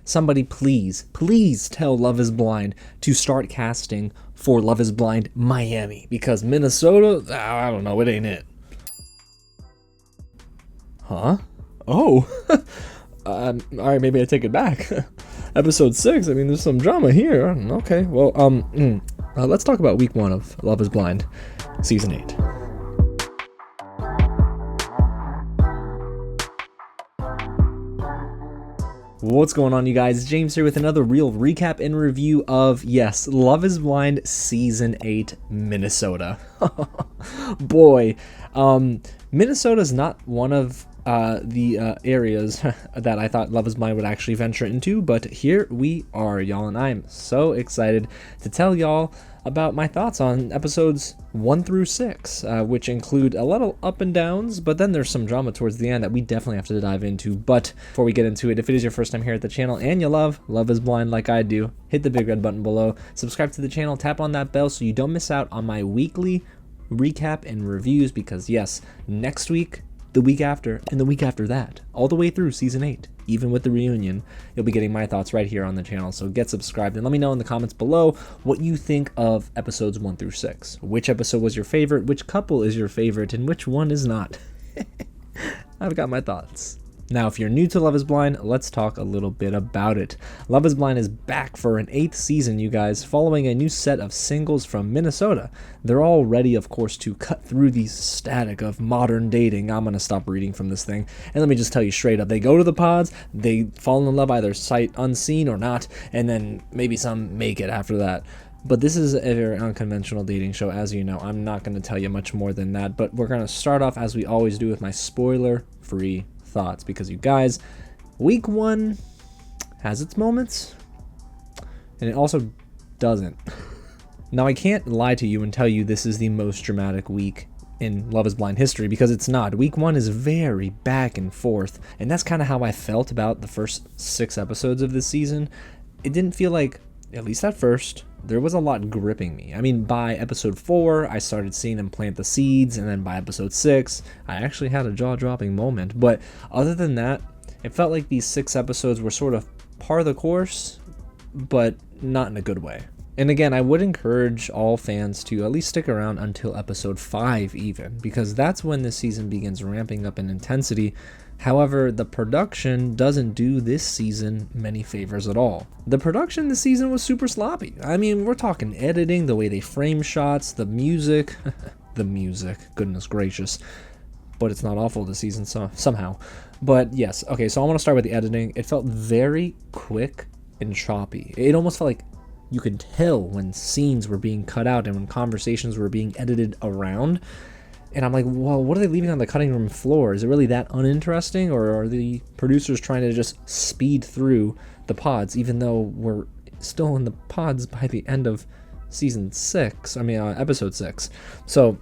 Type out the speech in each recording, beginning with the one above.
Somebody please tell Love is Blind to start casting for Love is Blind Miami, because Minnesota, I don't know, it ain't it. Huh? Oh. Alright, maybe I take it back. Episode 6, I mean, there's some drama here. Okay, well, let's talk about week 1 of Love is Blind, season 8. What's going on, you guys? James here with another real recap and review of, yes, Love is Blind Season 8, Minnesota. Boy, Minnesota's not one of the areas that I thought Love is Blind would actually venture into, but here we are, y'all, and I'm so excited to tell y'all about my thoughts on episodes 1 through 6, which include a lot of up and downs, but then there's some drama towards the end that we definitely have to dive into. But before we get into it, if it is your first time here at the channel and you love is Blind like I do, hit the big red button below, subscribe to the channel, tap on that bell so you don't miss out on my weekly recap and reviews, because yes, next week, the week after, and the week after that, all the way through season 8, even with the reunion, you'll be getting my thoughts right here on the channel. So get subscribed and let me know in the comments below what you think of episodes 1 through 6. Which episode was your favorite, which couple is your favorite, and which one is not. I've got my thoughts. Now, if you're new to Love is Blind, let's talk a little bit about it. Love is Blind is back for an 8th season, you guys, following a new set of singles from Minnesota. They're all ready, of course, to cut through the static of modern dating. I'm going to stop reading from this thing. And let me just tell you straight up, they go to the pods, they fall in love either sight unseen or not, and then maybe some make it after that. But this is a very unconventional dating show, as you know. I'm not going to tell you much more than that, but we're going to start off, as we always do, with my spoiler-free thoughts, because you guys, week 1 has its moments and it also doesn't. Now, I can't lie to you and tell you this is the most dramatic week in Love is Blind history, because it's not. Week 1 is very back and forth, and that's kind of how I felt about the first 6 episodes of this season. It didn't feel like, at least at first, there was a lot gripping me. I mean, by episode 4, I started seeing them plant the seeds, and then by episode 6, I actually had a jaw-dropping moment. But other than that, it felt like these 6 episodes were sort of par the course, but not in a good way. And again, I would encourage all fans to at least stick around until episode 5 even, because that's when the season begins ramping up in intensity. However, the production doesn't do this season many favors at all. The production this season was super sloppy. I mean, we're talking editing, the way they frame shots, the music, the music, goodness gracious. But it's not awful this season somehow. But yes, okay, so I want to start with the editing. It felt very quick and choppy. It almost felt like you could tell when scenes were being cut out and when conversations were being edited around. And I'm like, well, what are they leaving on the cutting room floor? Is it really that uninteresting, or are the producers trying to just speed through the pods, even though we're still in the pods by the end of episode 6? So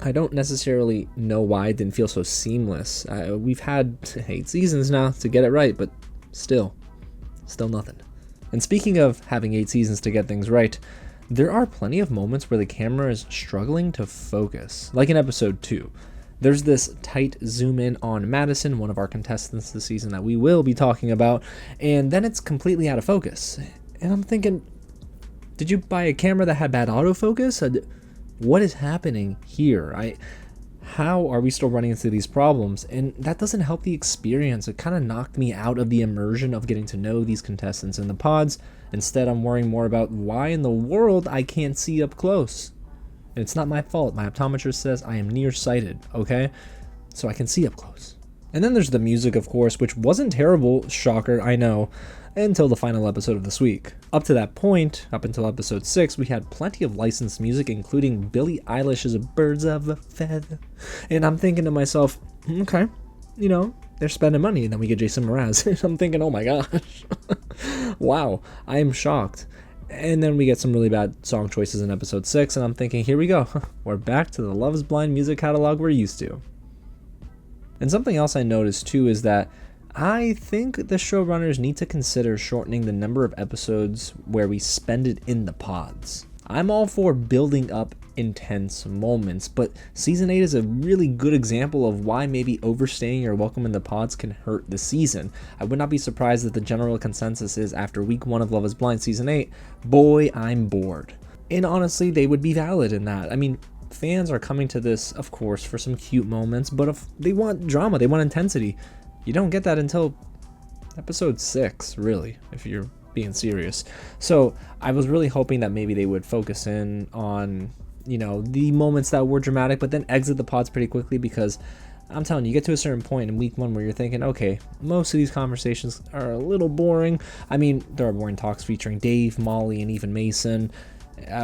I don't necessarily know why it didn't feel so seamless. We've had 8 seasons now to get it right, but still nothing. And speaking of having 8 seasons to get things right, there are plenty of moments where the camera is struggling to focus. Like in episode 2, there's this tight zoom in on Madison, one of our contestants this season that we will be talking about, and then it's completely out of focus. And I'm thinking, did you buy a camera that had bad autofocus? What is happening here? How are we still running into these problems? And that doesn't help the experience. It kind of knocked me out of the immersion of getting to know these contestants in the pods. Instead, I'm worrying more about why in the world I can't see up close. And it's not my fault. My optometrist says I am nearsighted, okay? So I can see up close. And then there's the music, of course, which wasn't terrible, shocker, I know, until the final episode of this week. Up to that point, up until episode 6, we had plenty of licensed music, including Billie Eilish's Birds of a Feather. And I'm thinking to myself, okay, you know, they're spending money, and then we get Jason Mraz. And I'm thinking, oh my gosh, wow, I am shocked. And then we get some really bad song choices in episode 6, and I'm thinking, here we go. We're back to the Love is Blind music catalog we're used to. And something else I noticed too is that I think the showrunners need to consider shortening the number of episodes where we spend it in the pods. I'm all for building up intense moments. But season 8 is a really good example of why maybe overstaying your welcome in the pods can hurt the season. I would not be surprised that the general consensus is after week 1 of Love is Blind season 8, boy, I'm bored. And honestly, they would be valid in that. I mean, fans are coming to this, of course, for some cute moments, but if they want drama, they want intensity. You don't get that until episode 6, really, if you're being serious. So I was really hoping that maybe they would focus in on, you know, the moments that were dramatic, but then exit the pods pretty quickly, because I'm telling you, you get to a certain point in week 1 where you're thinking, okay, most of these conversations are a little boring. I mean, there are boring talks featuring Dave, Molly, and even Mason.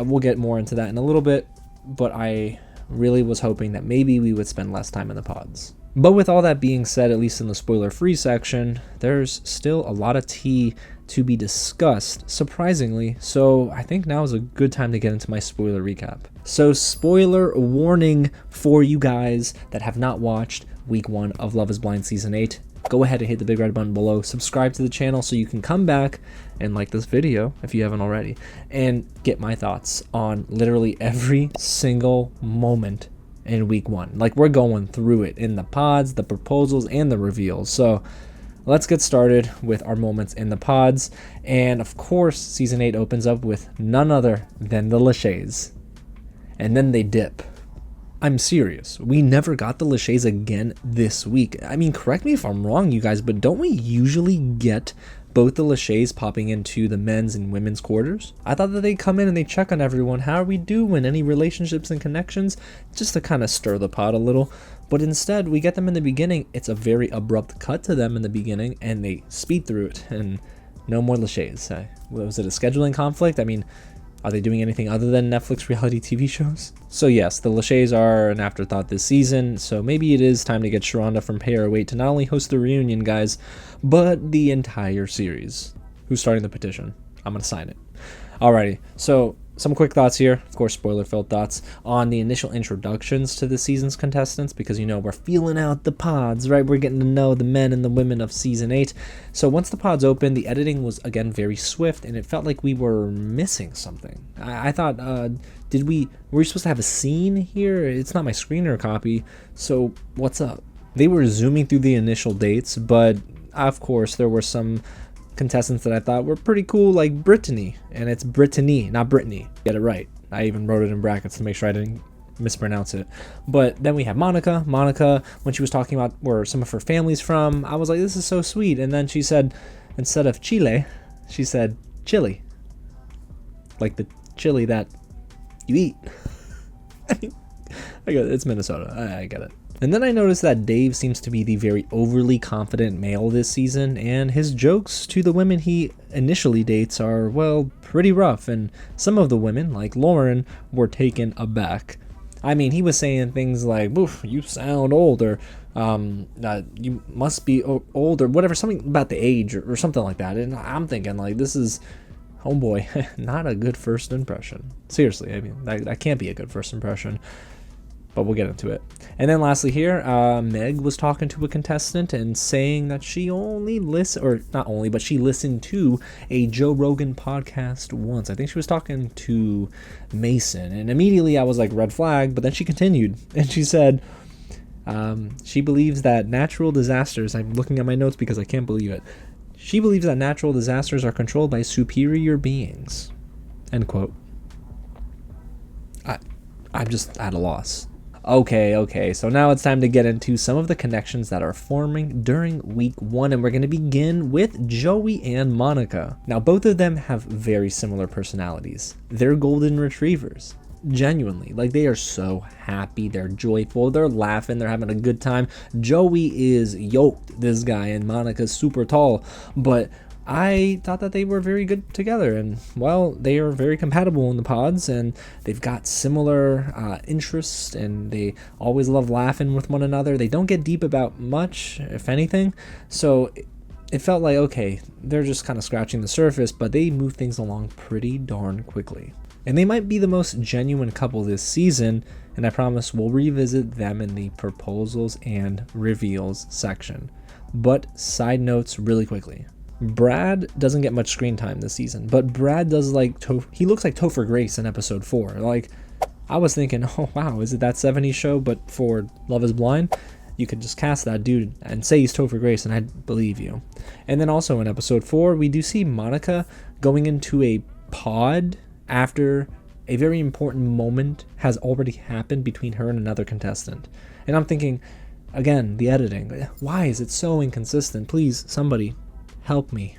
We'll get more into that in a little bit, but I really was hoping that maybe we would spend less time in the pods. But with all that being said, at least in the spoiler-free section, there's still a lot of tea to be discussed, surprisingly, so I think now is a good time to get into my spoiler recap. So spoiler warning for you guys that have not watched week 1 of Love is Blind season 8. Go ahead and hit the big red button below, subscribe to the channel so you can come back and like this video if you haven't already, and get my thoughts on literally every single moment in week 1. Like, we're going through it in the pods, the proposals, and the reveals. So let's get started with our moments in the pods. And of course, season 8 opens up with none other than the Lacheys. And then they dip. I'm serious. We never got the Lacheys again this week. I mean, correct me if I'm wrong, you guys, but don't we usually get both the Lacheys popping into the men's and women's quarters? I thought that they come in and they check on everyone. How are we doing? Any relationships and connections? Just to kind of stir the pot a little. But instead, we get them in the beginning. It's a very abrupt cut to them in the beginning, and they speed through it. And no more Lacheys. Was it a scheduling conflict? I mean, are they doing anything other than Netflix reality TV shows? So yes, the Lacheys are an afterthought this season, so maybe it is time to get Sharonda from Pay or Wait to not only host the reunion, guys, but the entire series. Who's starting the petition? I'm gonna sign it. Alrighty, so some quick thoughts here, of course, spoiler-filled thoughts on the initial introductions to the season's contestants, because, you know, we're feeling out the pods, right? We're getting to know the men and the women of season 8. So once the pods opened, the editing was, again, very swift, and it felt like we were missing something. I thought, were we supposed to have a scene here? It's not my screener copy, so what's up? They were zooming through the initial dates, but of course, there were some contestants that I thought were pretty cool, like Brittany, and it's Brittany, not Brittany. Get it right. I even wrote it in brackets to make sure I didn't mispronounce it. But then we have Monica, when she was talking about where some of her family's from, I was like, this is so sweet. And then she said, instead of Chile, she said chili, like the chili that you eat. I get it. It's Minnesota. I get it. And then I noticed that Dave seems to be the very overly confident male this season, and his jokes to the women he initially dates are, well, pretty rough, and some of the women, like Lauren, were taken aback. I mean, he was saying things like, oof, you sound old, or you must be old, or whatever, something about the age, or something like that. And I'm thinking, like, this is, oh boy, not a good first impression. Seriously, I mean, that can't be a good first impression. But we'll get into it. And then lastly here, Meg was talking to a contestant and saying that she only she listened to a Joe Rogan podcast once. I think she was talking to Mason. And immediately I was like, red flag. But then she continued and she said she believes that natural disasters, I'm looking at my notes because I can't believe it. She believes that natural disasters are controlled by superior beings. End quote. I'm just at a loss. Okay, so now it's time to get into some of the connections that are forming during week 1, and we're going to begin with Joey and Monica. Now, both of them have very similar personalities. They're golden retrievers. Genuinely, like, they are so happy, they're joyful, they're laughing, they're having a good time. Joey is yoked, this guy, and Monica's super tall, but I thought that they were very good together, and, well, they are very compatible in the pods, and they've got similar interests, and they always love laughing with one another. They don't get deep about much, if anything, so it felt like, okay, they're just kind of scratching the surface, but they move things along pretty darn quickly. And they might be the most genuine couple this season, and I promise we'll revisit them in the proposals and reveals section. But side notes really quickly. Brad doesn't get much screen time this season, but Brad does he looks like Topher Grace in episode 4. Like, I was thinking, oh wow, is it that 70s show but for Love is Blind? You could just cast that dude and say he's Topher Grace and I'd believe you. And then also in episode 4, we do see Monica going into a pod after a very important moment has already happened between her and another contestant. And I'm thinking, again, the editing. Why is it so inconsistent? Please, somebody, help me.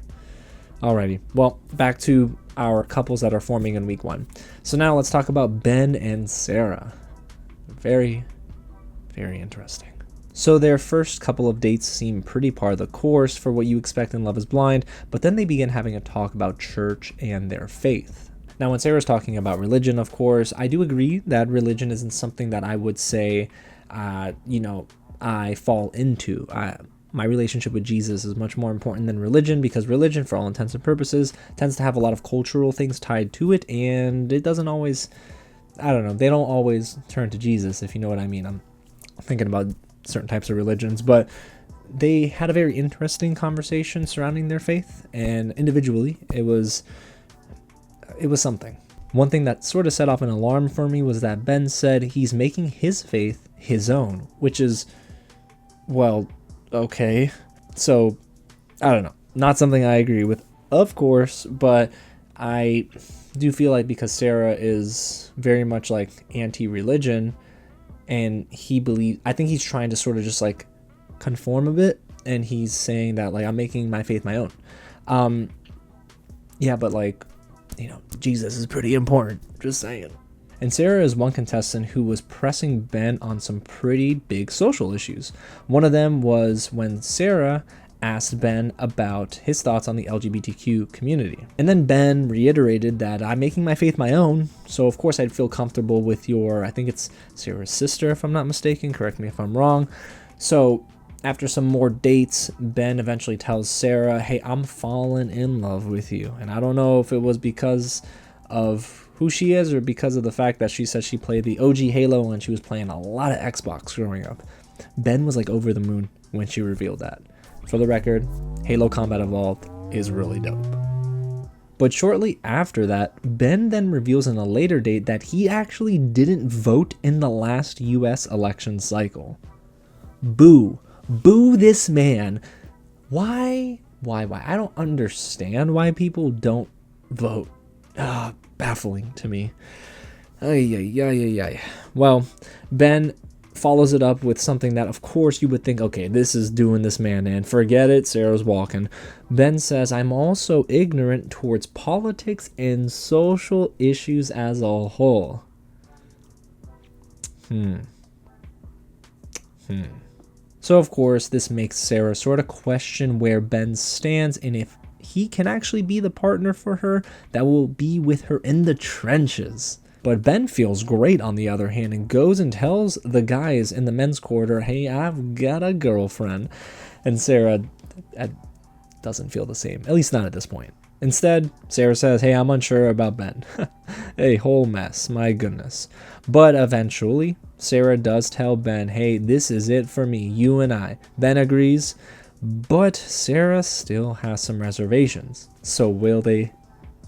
Alrighty, well, back to our couples that are forming in week 1. So now let's talk about Ben and Sara. Very, very interesting. So their first couple of dates seem pretty par of the course for what you expect in Love is Blind, but then they begin having a talk about church and their faith. Now, when Sarah's talking about religion, of course, I do agree that religion isn't something that I would say, I fall into. My relationship with Jesus is much more important than religion, because religion, for all intents and purposes, tends to have a lot of cultural things tied to it, and it doesn't always, they don't always turn to Jesus, if you know what I mean. I'm thinking about certain types of religions, but they had a very interesting conversation surrounding their faith, and individually, it was something. One thing that sort of set off an alarm for me was that Ben said he's making his faith his own, which is, well, okay. So, I don't know. Not something I agree with, of course, but I do feel like because Sara is very much like anti-religion, and I think he's trying to sort of just like conform a bit, and he's saying that like I'm making my faith my own. Yeah, but like, Jesus is pretty important, just saying. And Sara is one contestant who was pressing Ben on some pretty big social issues. One of them was when Sara asked Ben about his thoughts on the LGBTQ community. And then Ben reiterated that I'm making my faith my own, so of course I'd feel comfortable with I think it's Sara's sister, if I'm not mistaken, correct me if I'm wrong. So after some more dates, Ben eventually tells Sara, hey, I'm falling in love with you. And I don't know if it was because of who she is or because of the fact that she said she played the OG Halo and she was playing a lot of Xbox growing up. Ben was like over the moon when she revealed that. For the record, Halo Combat Evolved is really dope. But shortly after that, Ben then reveals in a later date that he actually didn't vote in the last US election cycle. Boo. Boo this man. Why? I don't understand why people don't vote. Baffling to me. Well, Ben follows it up with something that, of course, you would think, okay, this is doing this man in. Forget it, Sara's walking. Ben says, I'm also ignorant towards politics and social issues as a whole. So, of course, this makes Sara sort of question where Ben stands and if he can actually be the partner for her that will be with her in the trenches. But Ben feels great, on the other hand, and goes and tells the guys in the men's quarter, hey, I've got a girlfriend. And Sara doesn't feel the same, at least not at this point. Instead, Sara says, hey, I'm unsure about Ben. A whole mess, my goodness. But eventually, Sara does tell Ben, hey, this is it for me, you and I. Ben agrees, but Sara still has some reservations. So will they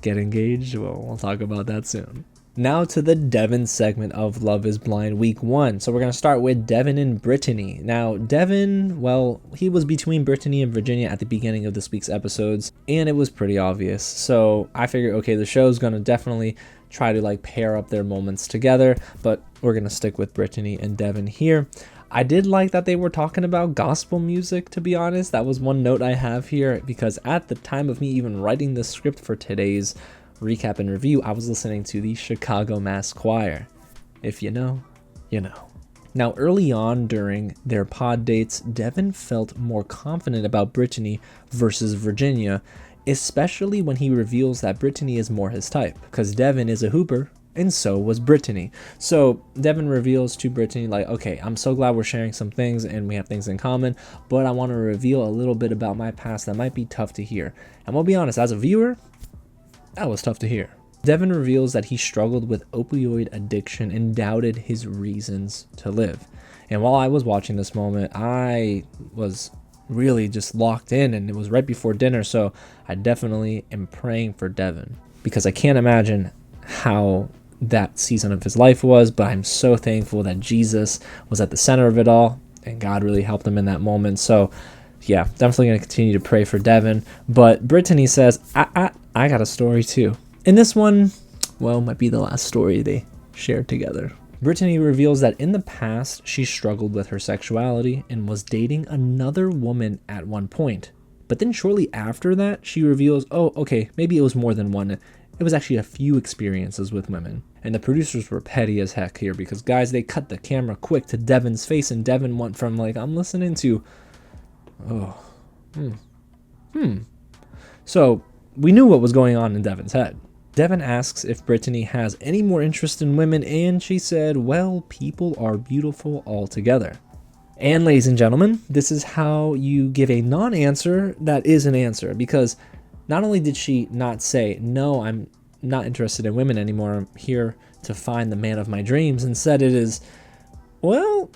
get engaged? Well, we'll talk about that soon. Now to the Devin segment of Love is Blind week 1. So we're going to start with Devin and Brittany. Now, Devin, well, he was between Brittany and Virginia at the beginning of this week's episodes, and it was pretty obvious. So I figured, okay, the show's going to definitely try to like pair up their moments together, but we're going to stick with Brittany and Devin here. I did like that they were talking about gospel music, to be honest. That was one note I have here, because at the time of me even writing the script for today's recap and review, I was listening to the Chicago Mass Choir. If you know, you know. Now, early on during their pod dates, Devin felt more confident about Brittany versus Virginia, especially when he reveals that Brittany is more his type, because Devin is a hooper, and so was Brittany. So Devin reveals to Brittany, like, okay, I'm so glad we're sharing some things and we have things in common, but I want to reveal a little bit about my past that might be tough to hear. And we'll be honest, as a viewer, that was tough to hear. Devin reveals that he struggled with opioid addiction and doubted his reasons to live. And while I was watching this moment, I was really just locked in, and it was right before dinner, so I definitely am praying for Devin, because I can't imagine how that season of his life was, but I'm so thankful that Jesus was at the center of it all and God really helped him in that moment. So yeah, definitely going to continue to pray for Devin. But Brittany says, I got a story too. And this one, well, might be the last story they shared together. Brittany reveals that in the past, she struggled with her sexuality and was dating another woman at one point. But then shortly after that, she reveals, oh, okay, maybe it was more than one. It was actually a few experiences with women. And the producers were petty as heck here because, guys, they cut the camera quick to Devin's face, and Devin went from like, I'm listening to, oh, So we knew what was going on in Devin's head. Devin asks if Brittany has any more interest in women, and she said, well, people are beautiful altogether. And ladies and gentlemen, this is how you give a non-answer that is an answer, because not only did she not say, no, I'm not interested in women anymore, I'm here to find the man of my dreams. Instead, it is, well,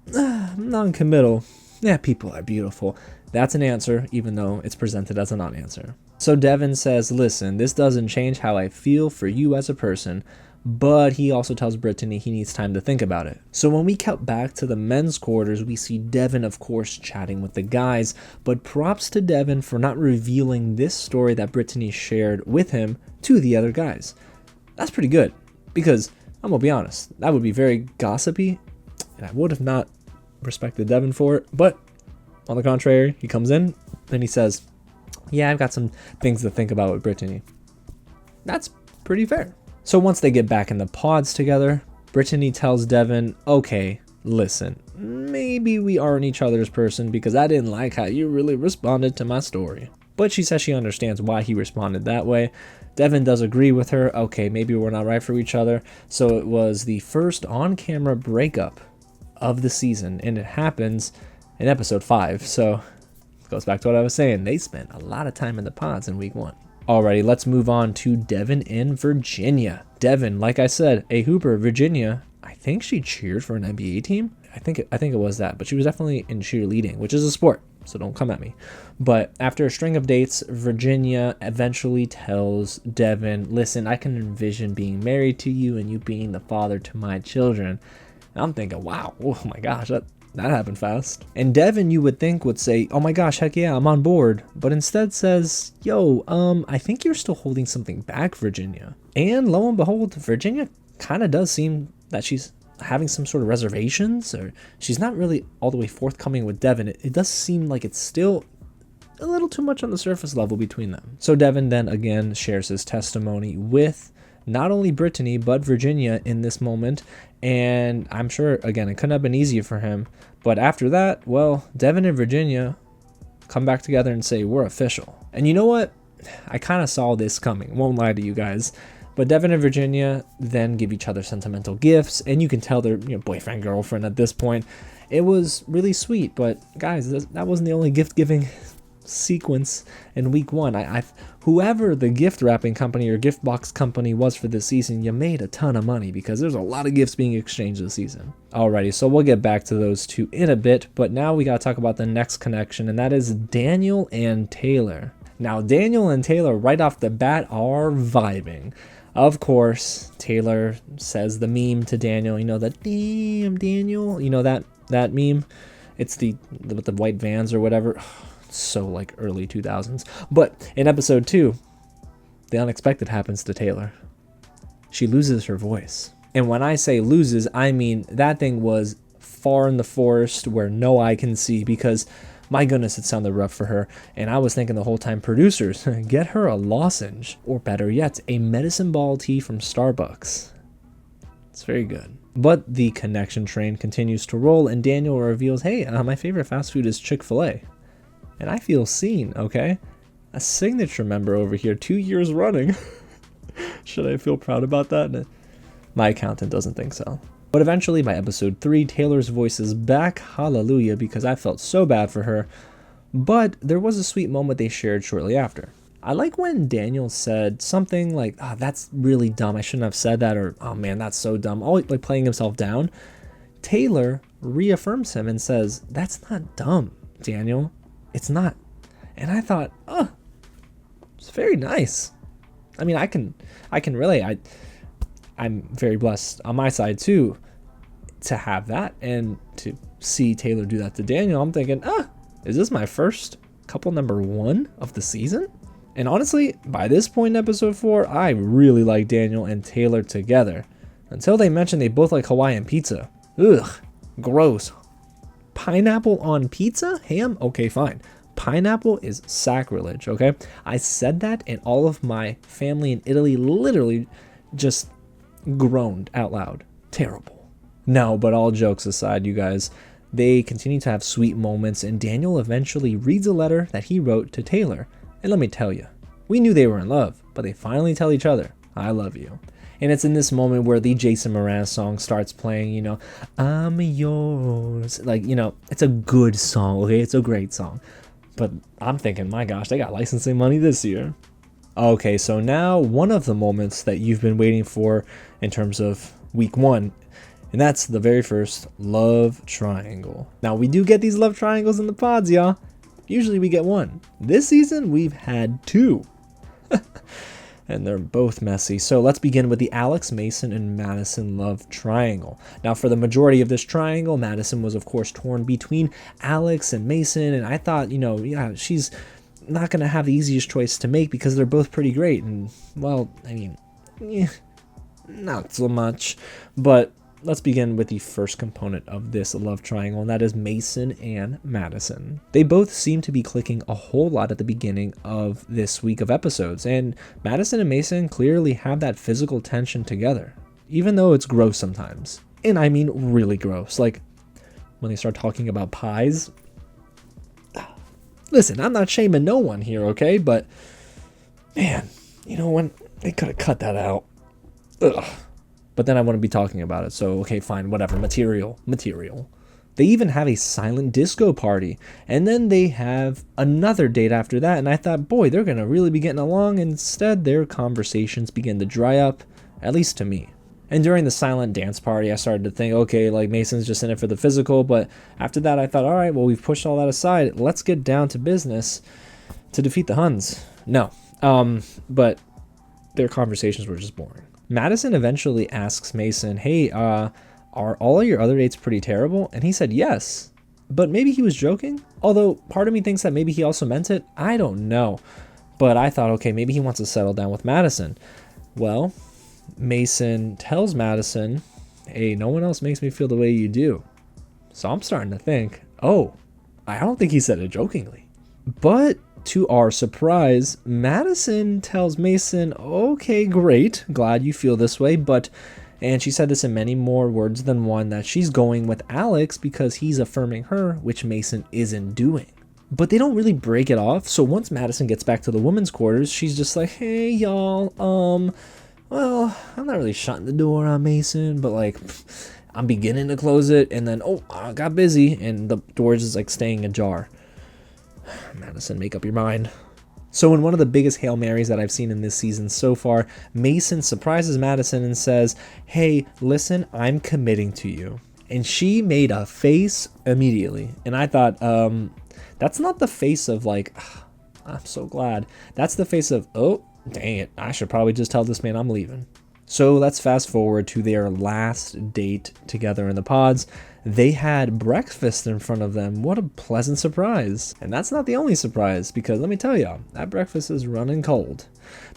non-committal. Yeah, people are beautiful. That's an answer, even though it's presented as a non-answer. So Devin says, listen, this doesn't change how I feel for you as a person, but he also tells Brittany he needs time to think about it. So when we cut back to the men's quarters, we see Devin, of course, chatting with the guys, but props to Devin for not revealing this story that Brittany shared with him to the other guys. That's pretty good, because I'm gonna be honest, that would be very gossipy, and I would have not respected Devin for it, but on the contrary, he comes in and he says, yeah, I've got some things to think about with Brittany. That's pretty fair. So once they get back in the pods together, Brittany tells Devin, okay, listen, maybe we aren't each other's person because I didn't like how you really responded to my story. But she says she understands why he responded that way. Devin does agree with her, okay, maybe we're not right for each other. So it was the first on-camera breakup of the season, and it happens in episode 5. So it goes back to what I was saying. They spent a lot of time in the pods in week 1. Alrighty, let's move on to Devin and Virginia. Devin, like I said, a hooper. Virginia, I think she cheered for an NBA team. I think it was that, but she was definitely in cheerleading, which is a sport, so don't come at me. But after a string of dates, Virginia eventually tells Devin, listen, I can envision being married to you and you being the father to my children. And I'm thinking, wow, oh my gosh, that happened fast. And Devin, you would think, would say, oh my gosh, heck yeah, I'm on board. But instead says, yo, I think you're still holding something back, Virginia. And lo and behold, Virginia kind of does seem that she's having some sort of reservations, or she's not really all the way forthcoming with Devin. It does seem like it's still a little too much on the surface level between them. So Devin then again shares his testimony with not only Brittany, but Virginia in this moment. And I'm sure, again, it couldn't have been easier for him. But after that, well, Devin and Virginia come back together and say, we're official. And you know what? I kind of saw this coming. Won't lie to you guys. But Devin and Virginia then give each other sentimental gifts. And you can tell they're boyfriend, girlfriend at this point. It was really sweet. But guys, that wasn't the only gift-giving sequence in week 1. Whoever the gift wrapping company or gift box company was for this season, you made a ton of money because there's a lot of gifts being exchanged this season. Alrighty, so we'll get back to those two in a bit, but now we gotta talk about the next connection, and that is Daniel and Taylor. Now, Daniel and Taylor right off the bat are vibing. Of course, Taylor says the meme to Daniel, that damn Daniel, that meme? It's with the white vans or whatever. So like early 2000s. But in episode 2, the unexpected happens to Taylor. She loses her voice. And when I say loses, I mean that thing was far in the forest where no eye can see, because my goodness, it sounded rough for her. And I was thinking the whole time, producers, get her a lozenge, or better yet, a medicine ball tea from Starbucks. It's very good. But the connection train continues to roll, and Daniel reveals, hey, my favorite fast food is Chick-fil-A. And I feel seen, okay? A signature member over here, 2 years running. Should I feel proud about that? My accountant doesn't think so. But eventually, by episode 3, Taylor's voice is back, hallelujah, because I felt so bad for her. But there was a sweet moment they shared shortly after. I like when Daniel said something like, oh, that's really dumb, I shouldn't have said that, or, oh man, that's so dumb, always like playing himself down. Taylor reaffirms him and says, that's not dumb, Daniel. It's not. And I thought, oh, it's very nice. I mean, I can relate. I'm very blessed on my side too to have that, and to see Taylor do that to Daniel. I'm thinking, is this my first couple number 1 of the season? And honestly, by this point in episode 4, I really like Daniel and Taylor together. Until they mentioned they both like Hawaiian pizza. Ugh, gross. Pineapple on pizza? Ham? Okay, fine. Pineapple is sacrilege, okay? I said that and all of my family in Italy literally just groaned out loud. Terrible. No, but all jokes aside, you guys, they continue to have sweet moments, and Daniel eventually reads a letter that he wrote to Taylor. And let me tell you, we knew they were in love, but they finally tell each other, I love you. And it's in this moment where the Jason Mraz song starts playing, you know, I'm yours. Like, you know, it's a good song, okay? It's a great song. But I'm thinking, my gosh, they got licensing money this year. Okay, so now one of the moments that you've been waiting for in terms of week 1, and that's the very first love triangle. Now, we do get these love triangles in the pods, y'all. Usually we get 1. This season, we've had 2. And they're both messy. So let's begin with the Alex, Mason, and Madison love triangle. Now, for the majority of this triangle, Madison was, of course, torn between Alex and Mason. And I thought, you know, yeah, she's not going to have the easiest choice to make because they're both pretty great. And, well, I mean, not so much. But let's begin with the first component of this love triangle, and that is Mason and Madison. They both seem to be clicking a whole lot at the beginning of this week of episodes, and Madison and Mason clearly have that physical tension together, even though it's gross sometimes. And I mean really gross, like when they start talking about pies. Listen, I'm not shaming no one here, okay? But, man, you know, when they could have cut that out. Ugh. But then I wouldn't be talking about it, so okay, fine, whatever, material. They even have a silent disco party, and then they have another date after that, and I thought, boy, they're gonna really be getting along. Instead, their conversations begin to dry up, at least to me. And during the silent dance party, I started to think, okay, like Mason's just in it for the physical, but after that I thought, all right, well, we've pushed all that aside, let's get down to business to defeat the Huns. No, but their conversations were just boring. Madison eventually asks Mason, hey, are all of your other dates pretty terrible? And he said yes, but maybe he was joking. Although part of me thinks that maybe he also meant it. I don't know. But I thought, okay, maybe he wants to settle down with Madison. Well, Mason tells Madison, hey, no one else makes me feel the way you do. So I'm starting to think, oh, I don't think he said it jokingly. But to our surprise, Madison tells Mason, okay, great, glad you feel this way, but, and she said this in many more words than one, that she's going with Alex because he's affirming her, which Mason isn't doing. But they don't really break it off, so once Madison gets back to the women's quarters, she's just like, hey, y'all, well, I'm not really shutting the door on Mason, but, like, I'm beginning to close it, and then, oh, I got busy, and the door's just, like, staying ajar. Madison, make up your mind. So in one of the biggest Hail Marys that I've seen in this season so far, Mason surprises Madison and says, hey, listen, I'm committing to you. And she made a face immediately. And I thought, that's not the face of like, I'm so glad. That's the face of, oh, dang it, I should probably just tell this man I'm leaving. So let's fast forward to their last date together in the pods. They had breakfast in front of them. What a pleasant surprise. And that's not the only surprise, because let me tell you, that breakfast is running cold.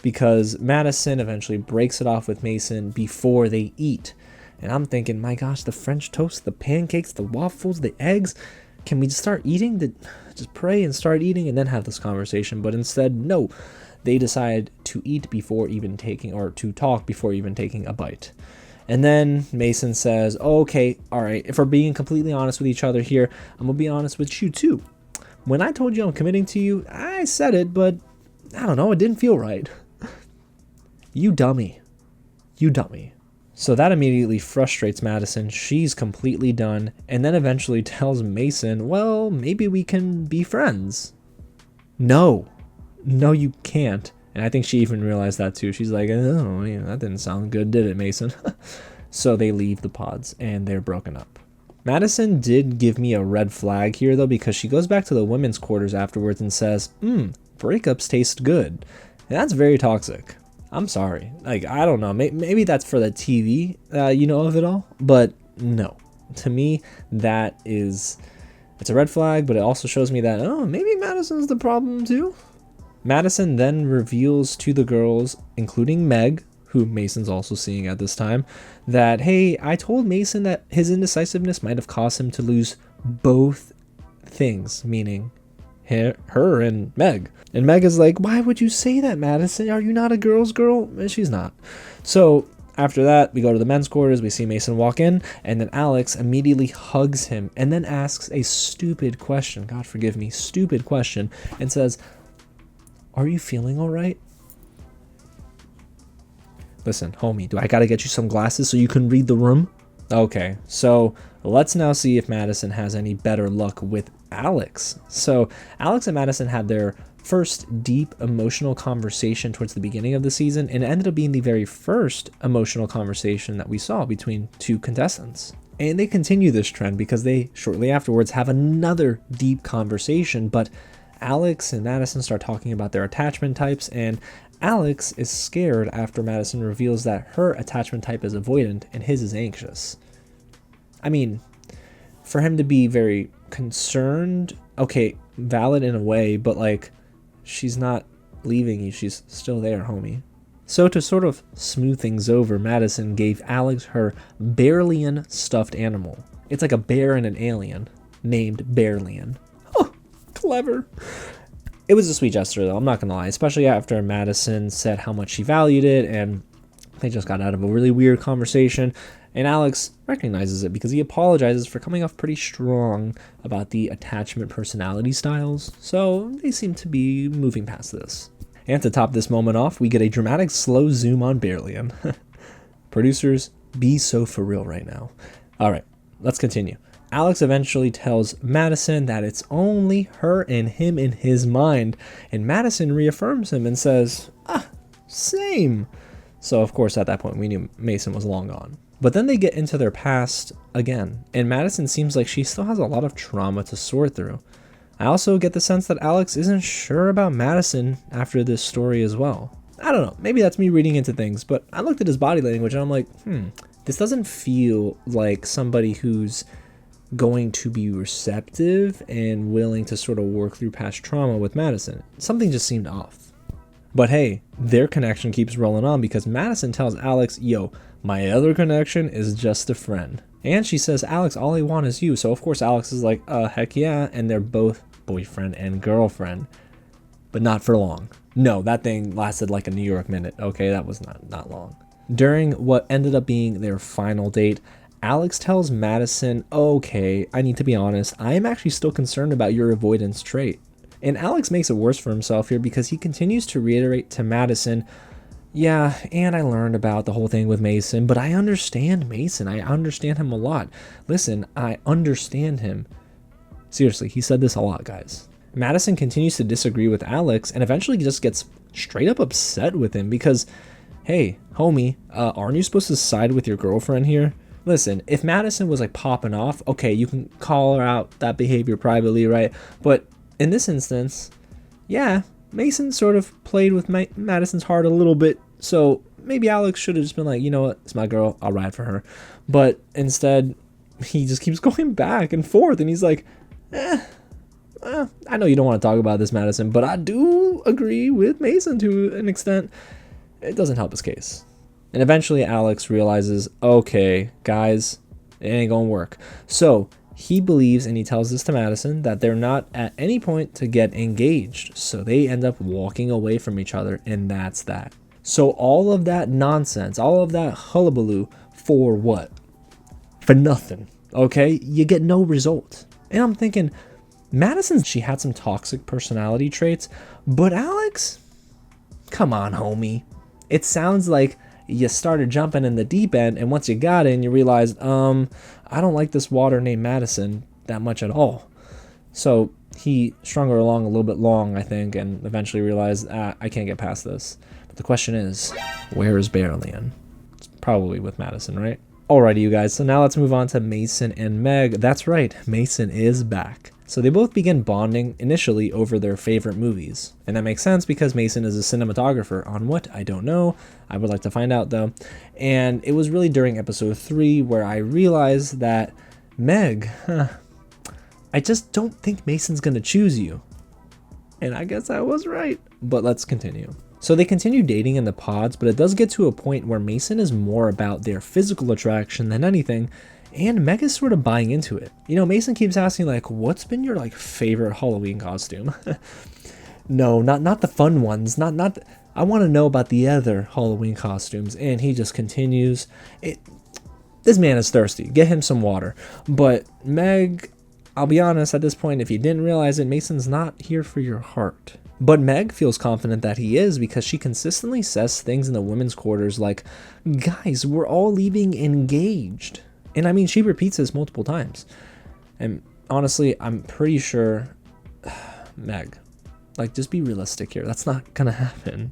Because Madison eventually breaks it off with Mason before they eat. And I'm thinking, my gosh, the French toast, the pancakes, the waffles, the eggs. Can we just start eating? Just pray and start eating and then have this conversation. But instead, no. They decide to eat before even taking, or to talk before even taking a bite. And then Mason says, oh, okay, all right, if we're being completely honest with each other here, I'm going to be honest with you too. When I told you I'm committing to you, I said it, but I don't know, it didn't feel right. You dummy. You dummy. So that immediately frustrates Madison. She's completely done, and then eventually tells Mason, well, maybe we can be friends. No, you can't. And I think she even realized that too. She's like, oh, yeah, that didn't sound good, did it, Mason? So they leave the pods and they're broken up. Madison did give me a red flag here, though, because she goes back to the women's quarters afterwards and says, breakups taste good. And that's very toxic. I'm sorry. Like, I don't know. Maybe that's for the TV, of it all. But no. To me, it's a red flag, but it also shows me that, oh, maybe Madison's the problem too. Madison then reveals to the girls, including Meg, who Mason's also seeing at this time, that, hey, I told Mason that his indecisiveness might have caused him to lose both things, meaning her and Meg. And Meg is like, why would you say that, Madison? Are you not a girl's girl? And she's not. So after that, we go to the men's quarters. We see Mason walk in, and then Alex immediately hugs him and then asks a stupid question. God forgive me, stupid question, and says, are you feeling all right? Listen, homie, do I gotta get you some glasses so you can read the room? Okay, so let's now see if Madison has any better luck with Alex. So Alex and Madison had their first deep emotional conversation towards the beginning of the season, and it ended up being the very first emotional conversation that we saw between two contestants. And they continue this trend because they shortly afterwards have another deep conversation, but Alex and Madison start talking about their attachment types, and Alex is scared after Madison reveals that her attachment type is avoidant and his is anxious. I mean, for him to be very concerned, okay, valid in a way, but like, she's not leaving you, she's still there, homie. So to sort of smooth things over, Madison gave Alex her Bearlian stuffed animal. It's like a bear and an alien named Bearlian. Oh, clever. It was a sweet gesture, though, I'm not gonna lie, especially after Madison said how much she valued it, and they just got out of a really weird conversation, and Alex recognizes it because he apologizes for coming off pretty strong about the attachment personality styles, so they seem to be moving past this. And to top this moment off, we get a dramatic slow zoom on Bearlian. Producers, be so for real right now. Alright, let's continue. Alex eventually tells Madison that it's only her and him in his mind, and Madison reaffirms him and says, same. So of course at that point we knew Mason was long gone. But then they get into their past again, and Madison seems like she still has a lot of trauma to sort through. I also get the sense that Alex isn't sure about Madison after this story as well. I don't know, maybe that's me reading into things, but I looked at his body language and I'm like, this doesn't feel like somebody who's going to be receptive and willing to sort of work through past trauma with Madison. Something just seemed off. But hey, their connection keeps rolling on because Madison tells Alex, yo, my other connection is just a friend. And she says, Alex, all I want is you. So of course Alex is like, heck yeah. And they're both boyfriend and girlfriend, but not for long. No, that thing lasted like a New York minute. Okay, that was not long. During what ended up being their final date, Alex tells Madison, okay, I need to be honest, I am actually still concerned about your avoidance trait. And Alex makes it worse for himself here because he continues to reiterate to Madison, yeah, and I learned about the whole thing with Mason, but I understand Mason. I understand him a lot. Listen, I understand him. Seriously, he said this a lot, guys. Madison continues to disagree with Alex and eventually just gets straight up upset with him because, hey, homie, aren't you supposed to side with your girlfriend here? Listen, if Madison was like popping off, okay, you can call her out that behavior privately, right? But in this instance, yeah, Mason sort of played with Madison's heart a little bit, so maybe Alex should have just been like, you know what, it's my girl, I'll ride for her. But instead, he just keeps going back and forth, and he's like, I know you don't want to talk about this, Madison, but I do agree with Mason to an extent. It doesn't help his case. And eventually Alex realizes, okay, guys, it ain't gonna work. So he believes, and he tells this to Madison, that they're not at any point to get engaged. So they end up walking away from each other, and that's that. So all of that nonsense, all of that hullabaloo, for what? For nothing, okay? You get no result. And I'm thinking, Madison, she had some toxic personality traits, but Alex, come on, homie. It sounds like you started jumping in the deep end, and once you got in, you realized, I don't like this water named Madison that much at all. So he strung her along a little bit long, I think, and eventually realized, I can't get past this. But the question is, where is Bearlian? It's probably with Madison, right? Alrighty, you guys, so now let's move on to Mason and Meg. That's right, Mason is back. So they both begin bonding initially over their favorite movies. And that makes sense because Mason is a cinematographer. On what? I don't know. I would like to find out though. And it was really during episode 3 where I realized that Meg, I just don't think Mason's gonna choose you. And I guess I was right. But let's continue. So they continue dating in the pods, but it does get to a point where Mason is more about their physical attraction than anything, and Meg is sort of buying into it. You know, Mason keeps asking like, what's been your like favorite Halloween costume? No, not the fun ones. I want to know about the other Halloween costumes. And he just continues. This man is thirsty. Get him some water. But Meg, I'll be honest, at this point, if you didn't realize it, Mason's not here for your heart. But Meg feels confident that he is because she consistently says things in the women's quarters like, guys, we're all leaving engaged. And I mean, she repeats this multiple times. And honestly, I'm pretty sure, Meg, like, just be realistic here. That's not gonna happen.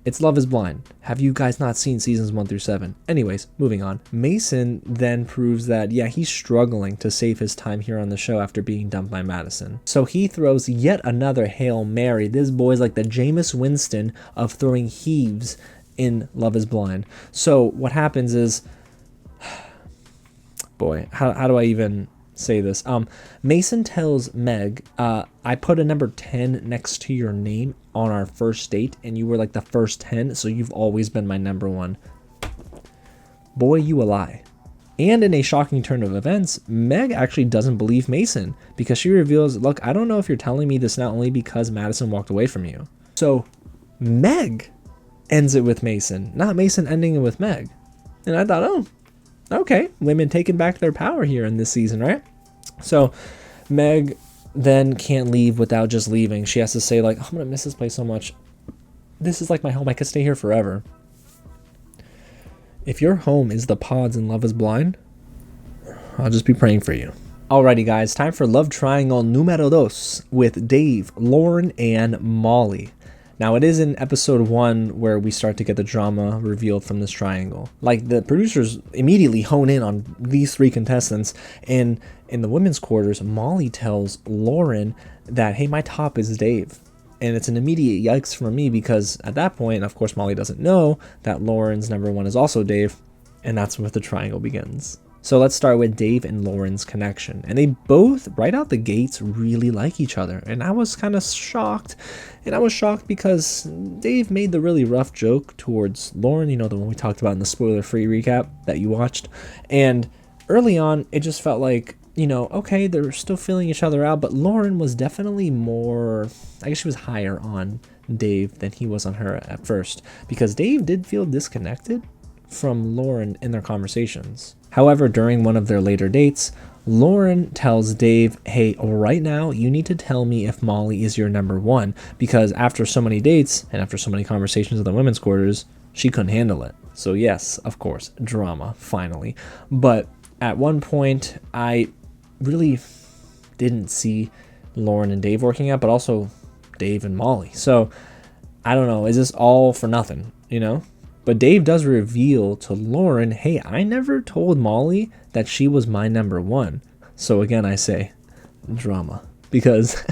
It's Love is Blind. Have you guys not seen seasons 1 through 7? Anyways, moving on. Mason then proves that, yeah, he's struggling to save his time here on the show after being dumped by Madison. So he throws yet another Hail Mary. This boy's like the Jameis Winston of throwing heaves in Love is Blind. So what happens is, boy, how do I even say this? Mason tells Meg, I put a number 10 next to your name on our first date, and you were like the first 10, so you've always been my number 1. Boy, you a lie. And in a shocking turn of events, Meg actually doesn't believe Mason because she reveals, look, I don't know if you're telling me this not only because Madison walked away from you. So Meg ends it with Mason, not Mason ending it with Meg. And I thought, oh, okay, women taking back their power here in this season, right? So Meg then can't leave without just leaving. She has to say like, oh, I'm gonna miss this place so much. This is like my home. I could stay here forever. If your home is the pods and Love is Blind, I'll just be praying for you. Alrighty guys, time for love triangle numero dos with Dave, Lauren, and Molly. Now, it is in episode 1 where we start to get the drama revealed from this triangle. Like, the producers immediately hone in on these 3 contestants, and in the women's quarters, Molly tells Lauren that, hey, my top is Dave. And it's an immediate yikes for me because at that point, of course, Molly doesn't know that Lauren's number 1 is also Dave, and that's where the triangle begins. So let's start with Dave and Lauren's connection. And they both, right out the gates, really like each other. And I was kind of shocked. And I was shocked because Dave made the really rough joke towards Lauren, you know, the one we talked about in the spoiler-free recap that you watched. And early on, it just felt like, you know, okay, they're still feeling each other out. But Lauren was definitely more, I guess she was higher on Dave than he was on her at first. Because Dave did feel disconnected from Lauren in their conversations. However, during one of their later dates, Lauren tells Dave, hey, right now you need to tell me if Molly is your number 1 because after so many dates and after so many conversations in the women's quarters, she couldn't handle it. So yes, of course, drama, finally. But at one point, I really didn't see Lauren and Dave working out, but also Dave and Molly. So I don't know, is this all for nothing, you know? But Dave does reveal to Lauren, hey, I never told Molly that she was my number 1. So again, I say drama because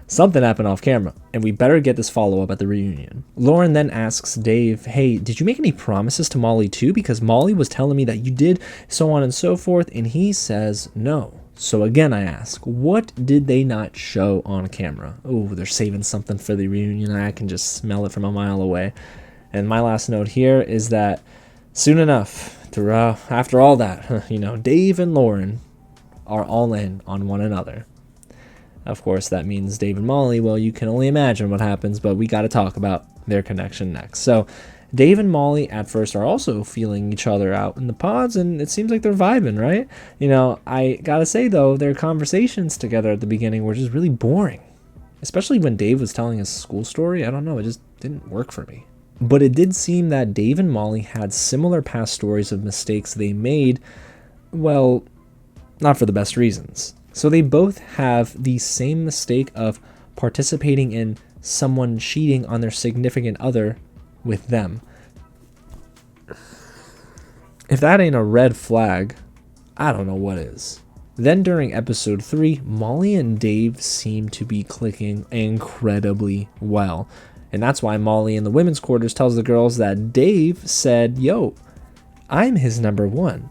something happened off camera and we better get this follow-up at the reunion. Lauren then asks Dave, hey, did you make any promises to Molly too? Because Molly was telling me that you did, so on and so forth. And he says no. So again, I ask, what did they not show on camera? Oh, they're saving something for the reunion. I can just smell it from a mile away. And my last note here is that soon enough, after all that, you know, Dave and Lauren are all in on one another. Of course, that means Dave and Molly, well, you can only imagine what happens, but we got to talk about their connection next. So Dave and Molly at first are also feeling each other out in the pods, and it seems like they're vibing, right? You know, I got to say, though, their conversations together at the beginning were just really boring. Especially when Dave was telling his school story. I don't know, it just didn't work for me. But it did seem that Dave and Molly had similar past stories of mistakes they made, well, not for the best reasons. So they both have the same mistake of participating in someone cheating on their significant other with them. If that ain't a red flag, I don't know what is. Then during episode 3, Molly and Dave seem to be clicking incredibly well. And that's why Molly in the women's quarters tells the girls that Dave said, yo, I'm his number one.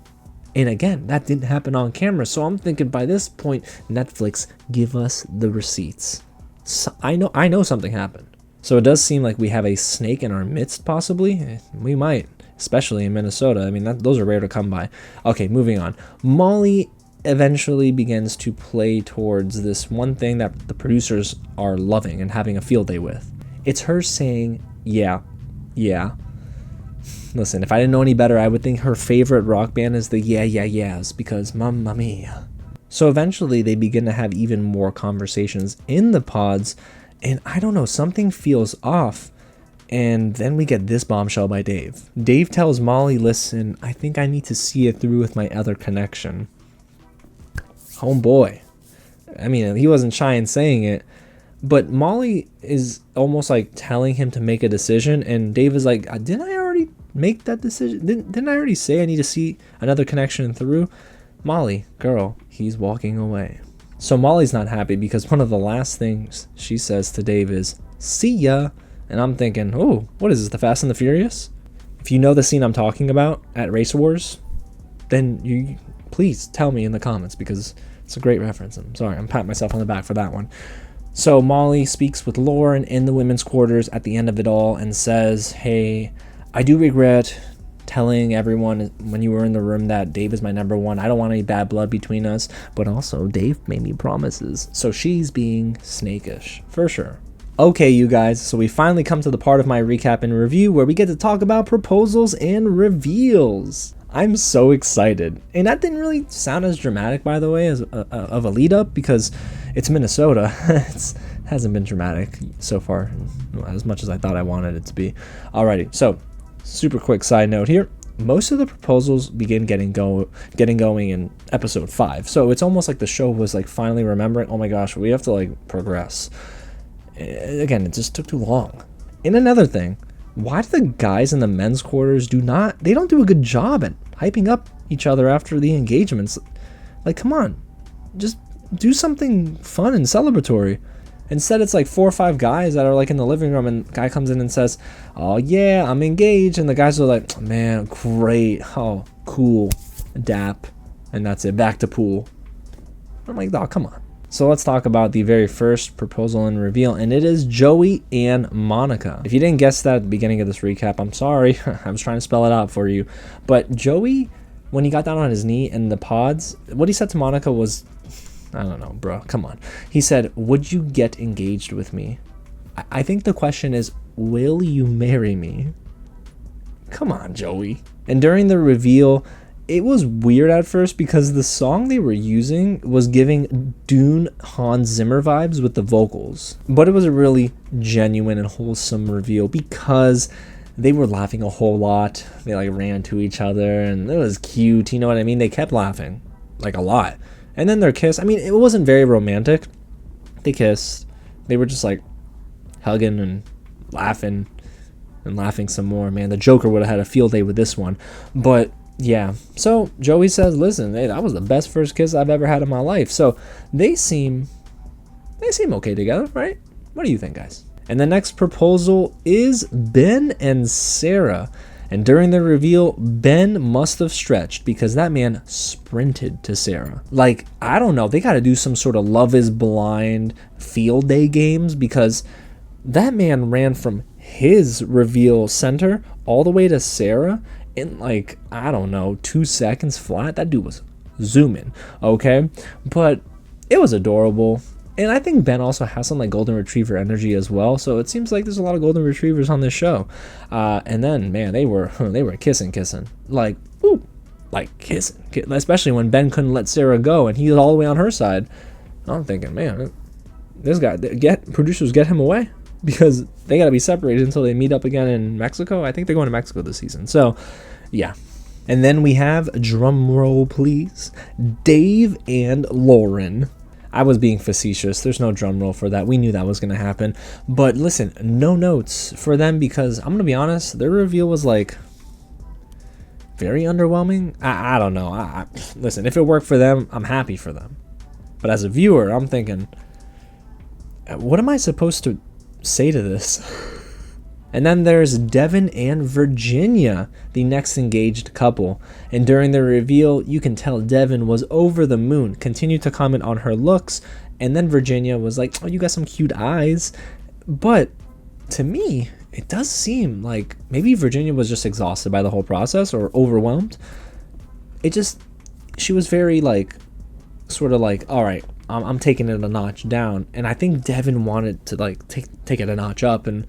And again, that didn't happen on camera. So I'm thinking by this point, Netflix, give us the receipts. So I know something happened. So it does seem like we have a snake in our midst, possibly. We might, especially in Minnesota. I mean, those are rare to come by. Okay, moving on. Molly eventually begins to play towards this one thing that the producers are loving and having a field day with. It's her saying, yeah. Listen, if I didn't know any better, I would think her favorite rock band is the Yeah Yeah Yeahs, because mamma mia. So eventually they begin to have even more conversations in the pods, and I don't know, something feels off. And then we get this bombshell by Dave. Dave tells Molly, listen, I think I need to see it through with my other connection. Oh boy. I mean, he wasn't shy in saying it, but Molly is almost like telling him to make a decision, and Dave is like, didn't I already make that decision? Didn't I already say I need to see another connection through? Molly, girl, he's walking away. So Molly's not happy because one of the last things she says to Dave is, see ya. And I'm thinking, oh, what is this, the Fast and the Furious? If you know the scene I'm talking about at Race Wars, then you please tell me in the comments, because it's a great reference. I'm sorry, I'm patting myself on the back for that one. So Molly speaks with Lauren in the women's quarters at the end of it all and says, hey, I do regret telling everyone when you were in the room that Dave is my number one. I don't want any bad blood between us, but also Dave made me promises. So she's being snakish, for sure. Okay, you guys, so we finally come to the part of my recap and review where we get to talk about proposals and reveals. I'm so excited. And that didn't really sound as dramatic, by the way, as of a lead up, because it's Minnesota. It hasn't been dramatic so far, as much as I thought I wanted it to be. Alrighty, so super quick side note here. Most of the proposals begin getting going in episode 5. So it's almost like the show was like finally remembering, oh my gosh, we have to like progress. Again, it just took too long. And another thing, why do the guys in the men's quarters they don't do a good job at hyping up each other after the engagements? Like, come on, just do something fun and celebratory. Instead, it's like 4 or 5 guys that are like in the living room, and the guy comes in and says, oh yeah, I'm engaged. And the guys are like, man, great. Oh, cool. Dap. And that's it. Back to pool. I'm like, oh, come on. So let's talk about the very first proposal and reveal, and it is Joey and Monica. If you didn't guess that at the beginning of this recap, I'm sorry. I was trying to spell it out for you. But Joey, when he got down on his knee in the pods, what he said to Monica was, I don't know, bro, come on. He said, would you get engaged with me? I think the question is, will you marry me? Come on, Joey. And during the reveal, it was weird at first because the song they were using was giving Dune Hans Zimmer vibes with the vocals. But it was a really genuine and wholesome reveal because they were laughing a whole lot. They like ran to each other and it was cute, you know what I mean? They kept laughing, like a lot. And then their kiss, I mean, it wasn't very romantic. They kissed. They were just like hugging and laughing some more. Man, the Joker would have had a field day with this one. But yeah, so Joey says, listen, hey, that was the best first kiss I've ever had in my life. So they seem okay together, right? What do you think, guys? And the next proposal is Ben and Sara. And during the reveal, Ben must have stretched because that man sprinted to Sara. Like, I don't know, they got to do some sort of Love is Blind field day games, because that man ran from his reveal center all the way to Sara in like, I don't know, 2 seconds flat. That dude was zooming, okay? But it was adorable. And I think Ben also has some like golden retriever energy as well. So it seems like there's a lot of golden retrievers on this show. And then, man, they were kissing. Like, ooh, like kissing. Especially when Ben couldn't let Sara go and he was all the way on her side. I'm thinking, man, this guy, producers get him away, because they got to be separated until they meet up again in Mexico. I think they're going to Mexico this season. So, yeah. And then we have, drum roll please, Dave and Lauren. I was being facetious. There's no drum roll for that. We knew that was going to happen. But listen, no notes for them, because I'm going to be honest, their reveal was like, very underwhelming. I don't know. Listen, if it worked for them, I'm happy for them. But as a viewer, I'm thinking, what am I supposed to say to this? And then there's Devin and Virginia, the next engaged couple. And during the reveal, you can tell Devin was over the moon, continued to comment on her looks, and then Virginia was like, oh, you got some cute eyes. But to me, it does seem like maybe Virginia was just exhausted by the whole process or overwhelmed. She was very like, sort of like, all right, I'm taking it a notch down. And I think Devin wanted to like take it a notch up, and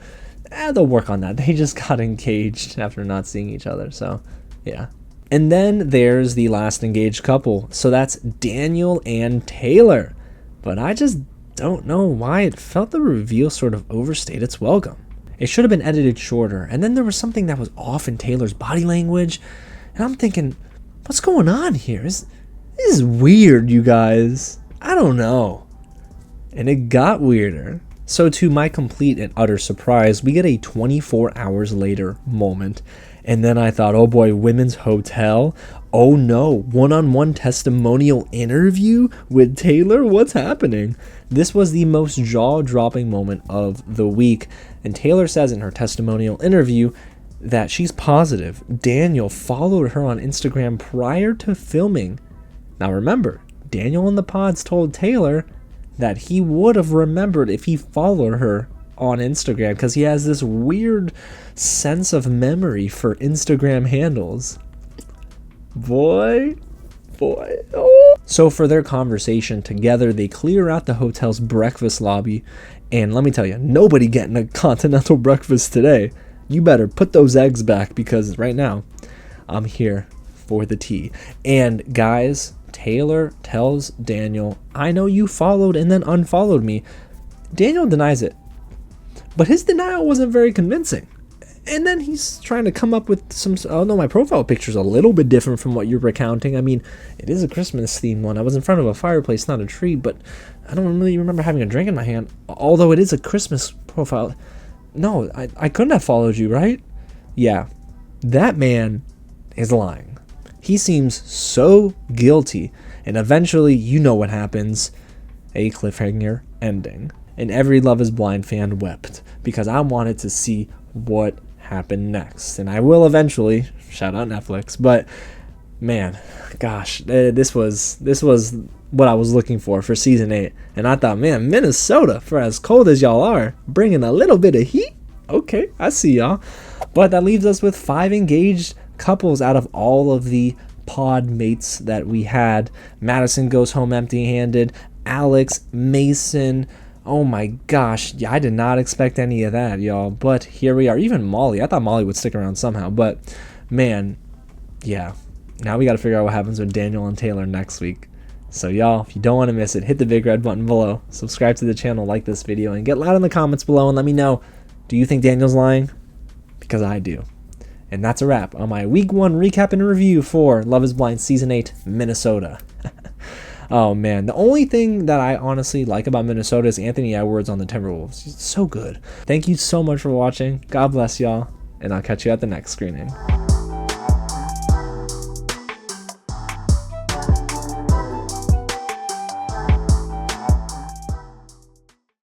they'll work on that. They just got engaged after not seeing each other, so yeah. And then there's the last engaged couple, so that's Daniel and Taylor. But I just don't know why it felt the reveal sort of overstayed its welcome. It should have been edited shorter, and then there was something that was off in Taylor's body language, and I'm thinking, what's going on here? This is weird, you guys. I don't know. And it got weirder. So to my complete and utter surprise, we get a 24 hours later moment. And then I thought, oh boy, women's hotel? Oh no, one-on-one testimonial interview with Taylor? What's happening? This was the most jaw-dropping moment of the week. And Taylor says in her testimonial interview that she's positive Daniel followed her on Instagram prior to filming. Now remember, Daniel in the pods told Taylor that he would have remembered if he followed her on Instagram because he has this weird sense of memory for Instagram handles. Boy. Oh. So for their conversation together, they clear out the hotel's breakfast lobby, and let me tell you, nobody getting a continental breakfast today. You better put those eggs back because right now I'm here for the tea. And guys, Taylor tells Daniel, I know you followed and then unfollowed me. Daniel denies it, but his denial wasn't very convincing. And then he's trying to come up with some, oh no, my profile picture's a little bit different from what you're recounting. I mean, it is a Christmas themed one. I was in front of a fireplace, not a tree, but I don't really remember having a drink in my hand, although it is a Christmas profile. No, I couldn't have followed you, right? Yeah, that man is lying. He seems so guilty, and eventually, you know what happens. A cliffhanger ending. And every Love is Blind fan wept, because I wanted to see what happened next. And I will eventually, shout out Netflix, but man, gosh, this was what I was looking for season 8. And I thought, man, Minnesota, for as cold as y'all are, bringing a little bit of heat? Okay, I see y'all. But that leaves us with 5 engaged couples out of all of the pod mates that we had. Madison goes home empty-handed. Alex, Mason, oh my gosh, yeah, I did not expect any of that, y'all. But here we are. Even Molly, I thought Molly would stick around somehow. But man, yeah, now we got to figure out what happens with Daniel and Taylor next week. So y'all, if you don't want to miss it, hit the big red button below, subscribe to the channel, like this video, and get loud in the comments below and let me know, do you think Daniel's lying? Because I do. And that's a wrap on my week 1 recap and review for Love is Blind Season 8 Minnesota. Oh man, the only thing that I honestly like about Minnesota is Anthony Edwards on the Timberwolves. He's so good. Thank you so much for watching. God bless y'all, and I'll catch you at the next screening.